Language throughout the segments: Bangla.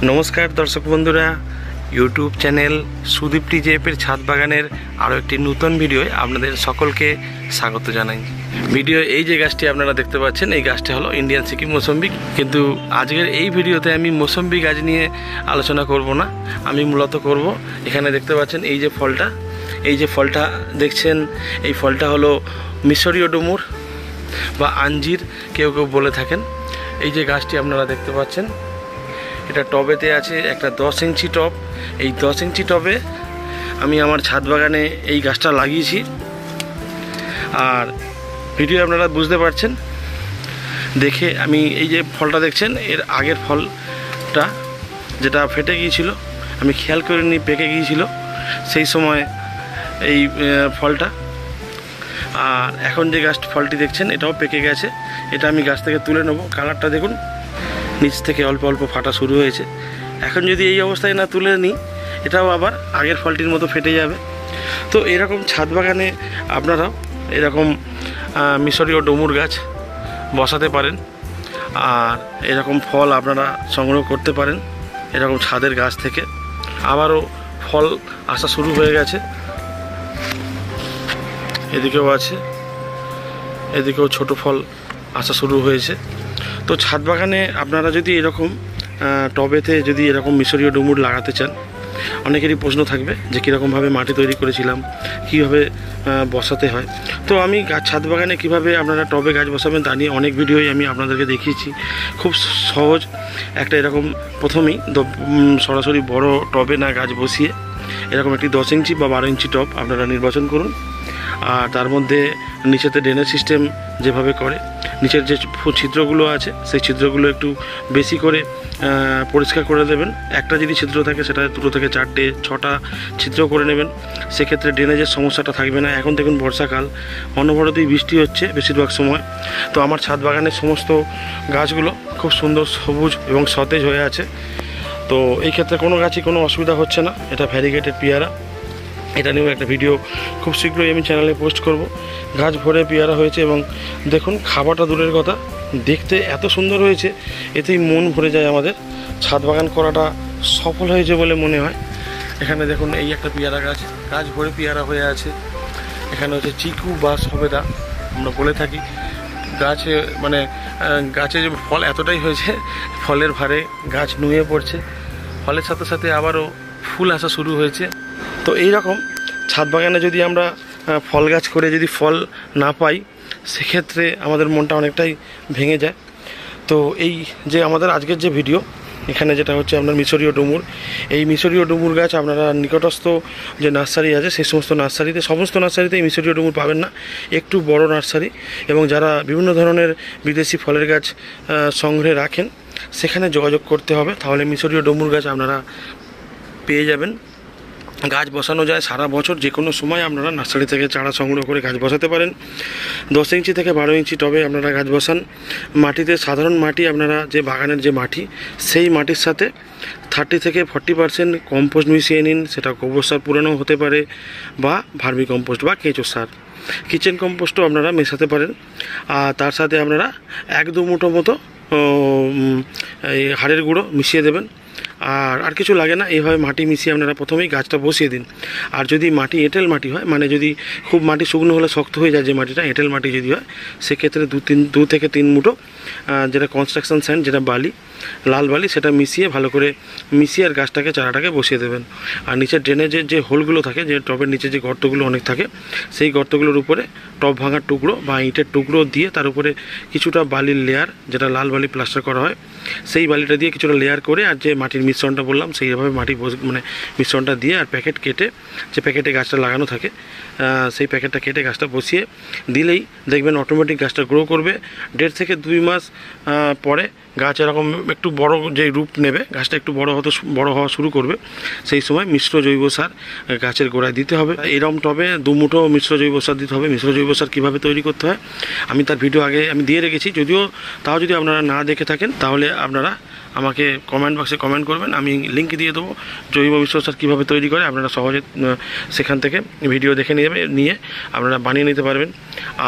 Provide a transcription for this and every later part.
নমস্কার দর্শক বন্ধুরা, ইউটিউব চ্যানেল সুদীপ টিজেএফের ছাদ বাগানের আরও একটি নতুন ভিডিওয় আপনাদের সকলকে স্বাগত জানাই। ভিডিও এই যে গাছটি আপনারা দেখতে পাচ্ছেন, এই গাছটি হলো ইন্ডিয়ান সিকিম মৌসম্বি। কিন্তু আজকের এই ভিডিওতে আমি মৌসম্বি গাছ নিয়ে আলোচনা করব না, আমি মূলত করব এখানে দেখতে পাচ্ছেন এই যে ফলটা দেখছেন, এই ফলটা হলো মিশরীয় ডুমুর বা আঞ্জির কেউ কেউ বলে থাকেন। এই যে গাছটি আপনারা দেখতে পাচ্ছেন, এটা টবেতে আছে, একটা 10 ইঞ্চি টব। এই 10 ইঞ্চি টবে আমি আমার ছাদ বাগানে এই গাছটা লাগিয়েছি। আর ভিডিও আপনারা বুঝতে পারছেন দেখে, আমি এই যে ফলটা দেখছেন, এর আগের ফলটা যেটা ফেটে গিয়েছিল, আমি খেয়াল করিনি, পেকে গিয়েছিল সেই সময় এই ফলটা। আর এখন যে ফলটি দেখছেন, এটাও পেকে গেছে। এটা আমি গাছ থেকে তুলে নেব। কালারটা দেখুন, নিচ থেকে অল্প অল্প ফাটা শুরু হয়েছে। এখন যদি এই অবস্থায় না তুলে নিই, এটাও আবার আগের ফলটির মতো ফেটে যাবে। তো এরকম ছাদ বাগানে আপনারাও এরকম মিশরীয় ডুমুর গাছ বসাতে পারেন, আর এরকম ফল আপনারা সংগ্রহ করতে পারেন এরকম ছাদের গাছ থেকে। আবারও ফল আসা শুরু হয়ে গেছে, এদিকেও আছে, এদিকেও ছোট ফল আসা শুরু হয়েছে। তো ছাদ বাগানে আপনারা যদি এরকম টবেতে যদি এরকম মিশরীয় ডুমুর লাগাতে চান, অনেকেরই প্রশ্ন থাকবে যে কীরকমভাবে মাটি তৈরি করেছিলাম, কীভাবে বসাতে হয়। তো আমি ছাদ বাগানে কীভাবে আপনারা টবে গাছ বসাবেন তা নিয়ে অনেক ভিডিওই আমি আপনাদেরকে দেখিয়েছি। খুব সহজ একটা, এরকম প্রথমেই সরাসরি বড় টবে না গাছ বসিয়ে এরকম একটি 10 ইঞ্চি বা 12 ইঞ্চি টব আপনারা নির্বাচন করুন। আর তার মধ্যে নিচেতে ড্রেনেজ সিস্টেম যেভাবে করে, নিচের যে ছিদ্রগুলো আছে সেই ছিদ্রগুলো একটু বেশি করে পরিষ্কার করে দেবেন। একটা যদি ছিদ্র থাকে, সেটা 2 থেকে 4টে 6টা ছিদ্র করে নেবেন। সেক্ষেত্রে ড্রেনেজের সমস্যাটা থাকবে না। এখন দেখুন বর্ষাকাল, অনবরতই বৃষ্টি হচ্ছে বেশিরভাগ সময়। তো আমার ছাদ বাগানের সমস্ত গাছগুলো খুব সুন্দর সবুজ এবং সতেজ হয়ে আছে। তো এই ক্ষেত্রে কোনো গাছই কোনো অসুবিধা হচ্ছে না। এটা ভ্যারিগেটেড পেয়ারা, এটা নিয়েও একটা ভিডিও খুব শীঘ্রই আমি চ্যানেলে পোস্ট করব। গাছ ভরে পেয়ারা হয়েছে এবং দেখুন খাবারটা দূরের কথা, দেখতে এত সুন্দর হয়েছে, এতেই মন ভরে যায়। আমাদের ছাদ বাগান করাটা সফল হয়েছে বলে মনে হয়। এখানে দেখুন এই একটা পেয়ারা গাছ, গাছ ভরে পেয়ারা হয়ে আছে। এখানে হচ্ছে চিকু বা সবেদা আমরা বলে থাকি। গাছে গাছে যে ফল এতটাই হয়েছে, ফলের ভারে গাছ নুয়ে পড়ছে। ফলের সাথে সাথে আবারও ফুল আসা শুরু হয়েছে। তো এই রকম ছাদ বাগানে যদি আমরা ফল গাছ করে যদি ফল না পাই, সেক্ষেত্রে আমাদের মনটা অনেকটাই ভেঙে যায়। তো এই যে আমাদের আজকের যে ভিডিও, এখানে যেটা হচ্ছে আপনার মিশরীয় ডুমুর, এই মিশরীয় ডুমুর গাছ আপনারা নিকটস্থ যে নার্সারি আছে সেই সমস্ত নার্সারিতে এই মিশরীয় ডুমুর পাবেন না। একটু বড় নার্সারি এবং যারা বিভিন্ন ধরনের বিদেশি ফলের গাছ সংগ্রহে রাখেন, সেখানে যোগাযোগ করতে হবে, তাহলে মিশরীয় ডুমুর গাছ আপনারা পেয়ে যাবেন। গাছ বসানো যায় সারা বছর, যে কোনো সময় আপনারা নার্সারি থেকে চারা সংগ্রহ করে গাছ বসাতে পারেন। 10 ইঞ্চি থেকে 12 ইঞ্চি টবে আপনারা গাছ বসান। মাটিতে সাধারণ মাটি, আপনারা যে বাগানের যে মাটি, সেই মাটির সাথে 30 থেকে 40% কম্পোস্ট মিশিয়ে নিন। সেটা গোবর সার পুরানো হতে পারে বা ভার্মি কম্পোস্ট বা কেঁচো সার, কিচেন কম্পোস্টও আপনারা মেশাতে পারেন। আর তার সাথে আপনারা 1-2 মুঠো মতো এই হাড়ের গুঁড়ো মিশিয়ে দেবেন। আর কিছু লাগে না। এইভাবে মাটি মিশিয়ে আপনারা প্রথমেই গাছটা বসিয়ে দিন। আর যদি মাটি এঁটেল মাটি হয়, যদি খুব মাটি শুকনো হলে শক্ত হয়ে যায় যে মাটিটা, এঁটেল মাটি যদি হয়, সেক্ষেত্রে 2 থেকে 3 মুঠো যেটা কনস্ট্রাকশন স্যান্ড, যেটা বালি, লাল বালি, সেটা মিশিয়ে ভালো করে মিশিয়ে আর চারাটাকে বসিয়ে দেবেন। আর নিচের ড্রেনেজের যে হোলগুলো থাকে, যে টবের নিচে যে গর্তগুলো অনেক থাকে, সেই গর্তগুলোর উপরে টব ভাঙার টুকরো বা ইঁটের টুকরো দিয়ে তার উপরে কিছুটা বালির লেয়ার, যেটা লাল বালি প্লাস্টার করা হয়, সেই বালিটা দিয়ে কিছুটা লেয়ার করে, আর যে মাটির মিশ্রণটা বললাম সেইভাবে মিশ্রণটা দিয়ে, আর প্যাকেট কেটে, যে প্যাকেটে গাছটা লাগানো থাকে সেই প্যাকেটটা কেটে গাছটা বসিয়ে দিলেই দেখবেন অটোমেটিক গাছটা গ্রো করবে। 1.5 থেকে 2 মাস পরে গাছ এরকম একটু বড় যে রূপ নেবে, গাছটা একটু বড় হওয়া শুরু করবে। সেই সময় মিশ্র জৈব সার গাছের গোড়ায় দিতে হবে। এরকম টবে 2 মুঠো মিশ্র জৈব সার দিতে হবে। মিশ্র জৈব সার কীভাবে তৈরি করতে হয় আমি তার ভিডিও আগে আমি দিয়ে রেখেছি, তাও যদি আপনারা না দেখে থাকেন, তাহলে আপনারা আমাকে কমেন্ট বক্সে কমেন্ট করবেন, আমি লিঙ্ক দিয়ে দেবো জৈব মিশ্র সার কীভাবে তৈরি করে। আপনারা সহজে সেখান থেকে ভিডিও দেখে নিয়ে আপনারা বানিয়ে নিতে পারবেন।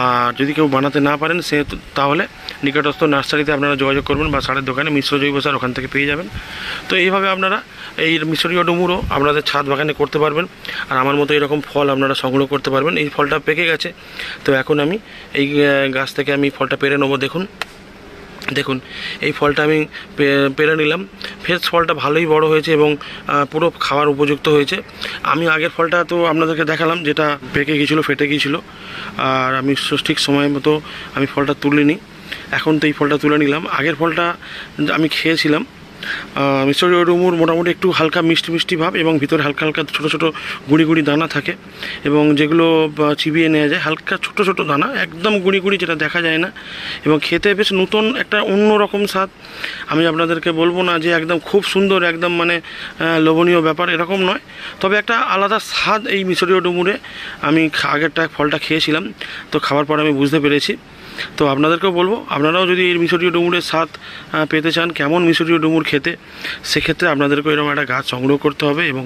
আর যদি কেউ বানাতে না পারেন, তাহলে নিকটস্থ নার্সারিতে আপনারা যোগাযোগ করবেন বা সারের দোকানে মিশ্র জৈব সার ওখান থেকে পেয়ে যাবেন। তো এইভাবে আপনারা এই মিশরীয় ডুমুরও আপনাদের ছাদ বাগানে করতে পারবেন, আর আমার মতো এরকম ফল আপনারা সংগ্রহ করতে পারবেন। এই ফলটা পেকে গেছে, তো এখন আমি এই গাছ থেকে আমি ফলটা পেরে নেবো। দেখুন এই ফলটা আমি পেরে নিলাম। ফ্রেশ ফলটা ভালোই বড় হয়েছে এবং পুরো খাওয়ার উপযুক্ত হয়েছে। আমি আগের ফলটা তো আপনাদেরকে দেখালাম, যেটা পেকে গিয়েছিলো, ফেটে গিয়েছিলো, আর আমি ঠিক সময় মতো আমি ফলটা তুলিনি। এখন তো এই ফলটা তুলে নিলাম। আগের ফলটা আমি খেয়েছিলাম। মিশরীয় ডুমুর মোটামুটি একটু হালকা মিষ্টি মিষ্টি ভাব এবং ভিতরে হালকা হালকা ছোটো ছোটো গুঁড়ি গুঁড়ি দানা থাকে, এবং যেগুলো চিবিয়ে নেওয়া যায়, হালকা ছোটো ছোটো দানা, একদম গুঁড়ি গুঁড়ি, যেটা দেখা যায় না, এবং খেতে বেশ নতুন একটা অন্যরকম স্বাদ। আমি আপনাদেরকে বলবো না যে একদম খুব সুন্দর, একদম মানে লোভনীয় ব্যাপার, এরকম নয়, তবে একটা আলাদা স্বাদ এই মিশরীয় ডুমুরে। আমি আগেরটা ফলটা খেয়েছিলাম, তো খাওয়ার পর আমি বুঝতে পেরেছি। তো আপনাদেরকেও বলবো, আপনারাও যদি এই মিশরীয় ডুমুরের স্বাদ পেতে চান, কেমন মিশরীয় ডুমুর খেতে, সেক্ষেত্রে আপনাদেরকেও এরকম একটা গাছ সংগ্রহ করতে হবে এবং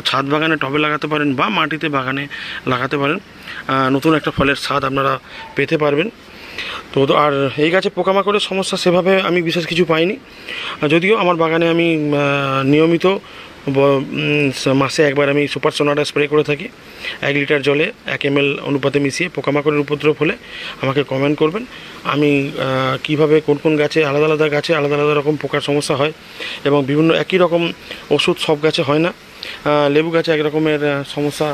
ছাদ বাগানে টবে লাগাতে পারেন বা মাটিতে বাগানে লাগাতে পারেন। নতুন একটা ফলের স্বাদ আপনারা পেতে পারবেন। তো আর এই গাছে পোকামাকড়ের সমস্যা সেভাবে আমি বিশেষ কিছু পাইনি, যদিও আমার বাগানে আমি নিয়মিত মাসে একবার আমি সুপার সোনাটা স্প্রে করে থাকি 1 লিটার জলে 1 ml অনুপাতে মিশিয়ে। পোকামাকড়ের উপদ্রব হলে আমাকে কমেন্ট করবেন। আমি কিভাবে কোন কোন গাছে আলাদা আলাদা গাছে আলাদা আলাদা রকম পোকার সমস্যা হয়, এবং বিভিন্ন একই রকম ওষুধ সব গাছে হয় না। লেবু গাছে এক রকমের সমস্যা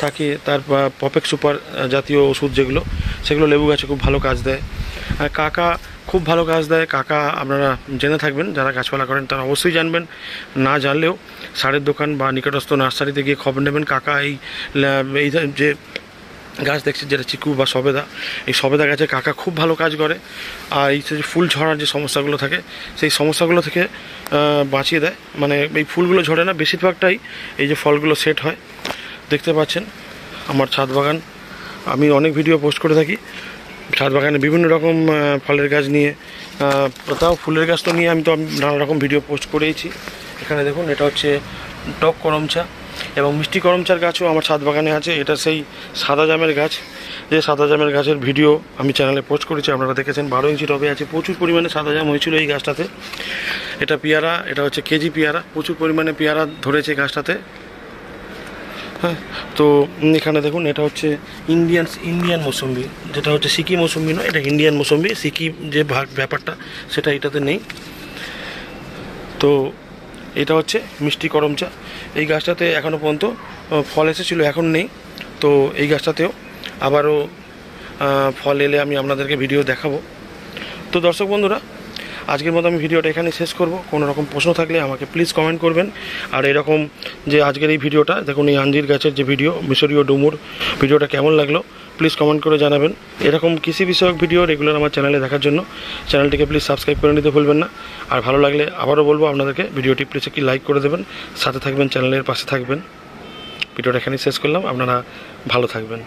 থাকে, তার পপেক সুপার জাতীয় ওষুধ যেগুলো, সেগুলো লেবু গাছে খুব ভালো কাজ দেয়। কাকা খুব ভালো কাজ দেয়। কাকা আপনারা জেনে থাকবেন, যারা গাছপালা করেন তারা অবশ্যই জানবেন, না জানলেও সারের দোকান বা নিকটস্থ নার্সারিতে গিয়ে খবর নেবেন। কাকা এই যে গাছ দেখছে, যেটা চিকু বা সবেদা, এই সবেদা গাছে কাকা খুব ভালো কাজ করে। আর এই যে ফুল ঝরার যে সমস্যাগুলো থাকে, সেই সমস্যাগুলো থেকে বাঁচিয়ে দেয়। মানে এই ফুলগুলো ঝরে না, বেশিরভাগটাই এই যে ফলগুলো সেট হয়। দেখতে পাচ্ছেন আমার ছাদ বাগান, আমি অনেক ভিডিও পোস্ট করে থাকি ছাদ বাগানে বিভিন্ন রকম ফলের গাছ নিয়ে। তাও ফুলের গাছ তো নিয়ে আমি নানা রকম ভিডিও পোস্ট করেইছি। এখানে দেখুন, এটা হচ্ছে টক করমচা এবং মিষ্টি করমচার গাছও আমার ছাদ বাগানে আছে। এটা সেই সাদা জামের গাছ, যে সাদা জামের গাছের ভিডিও আমি চ্যানেলে পোস্ট করেছি, আপনারা দেখেছেন। 12 ইঞ্চি টবে আছে, প্রচুর পরিমাণে সাদা জাম হয়েছিল এই গাছটাতে। এটা পেয়ারা, এটা হচ্ছে কেজি পেয়ারা, প্রচুর পরিমাণে পেয়ারা ধরেছে গাছটাতে। হ্যাঁ, তো এখানে দেখুন, এটা হচ্ছে ইন্ডিয়ান মৌসুম্বি, যেটা হচ্ছে সিকি মৌসুম্বি নয়, এটা ইন্ডিয়ান মৌসুম্বি। সিকি যে ব্যাপারটা সেটা এটাতে নেই। তো এটা হচ্ছে মিষ্টি করমচা। এই গাছটাতে এখনও পর্যন্ত ফল এসেছিলো, এখন নেই। তো এই গাছটাতেও আবারও ফল এলে আমি আপনাদেরকে ভিডিও দেখাবো। তো দর্শক বন্ধুরা, আজকের মতো আমি ভিডিওটা এখানে শেষ করব। কোনো রকম প্রশ্ন থাকলে আমাকে প্লিজ কমেন্ট করবেন। আর এরকম যে আজকের এই ভিডিওটা দেখুন, এই আঞ্জির গাছের যে ভিডিও, মিশরীয় ডুমুর ভিডিওটা কেমন লাগলো প্লিজ কমেন্ট করে জানাবেন। এরকম কৃষি বিষয়ক ভিডিও রেগুলার আমার চ্যানেলে দেখার জন্য চ্যানেলটিকে প্লিজ সাবস্ক্রাইব করে নিতে ভুলবেন না। আর ভালো লাগলে আবারও বলবো আপনাদেরকে, ভিডিওটি প্লিজ একটি লাইক করে দেবেন, সাথে থাকবেন, চ্যানেলের পাশে থাকবেন। ভিডিওটা এখানেই শেষ করলাম, আপনারা ভালো থাকবেন।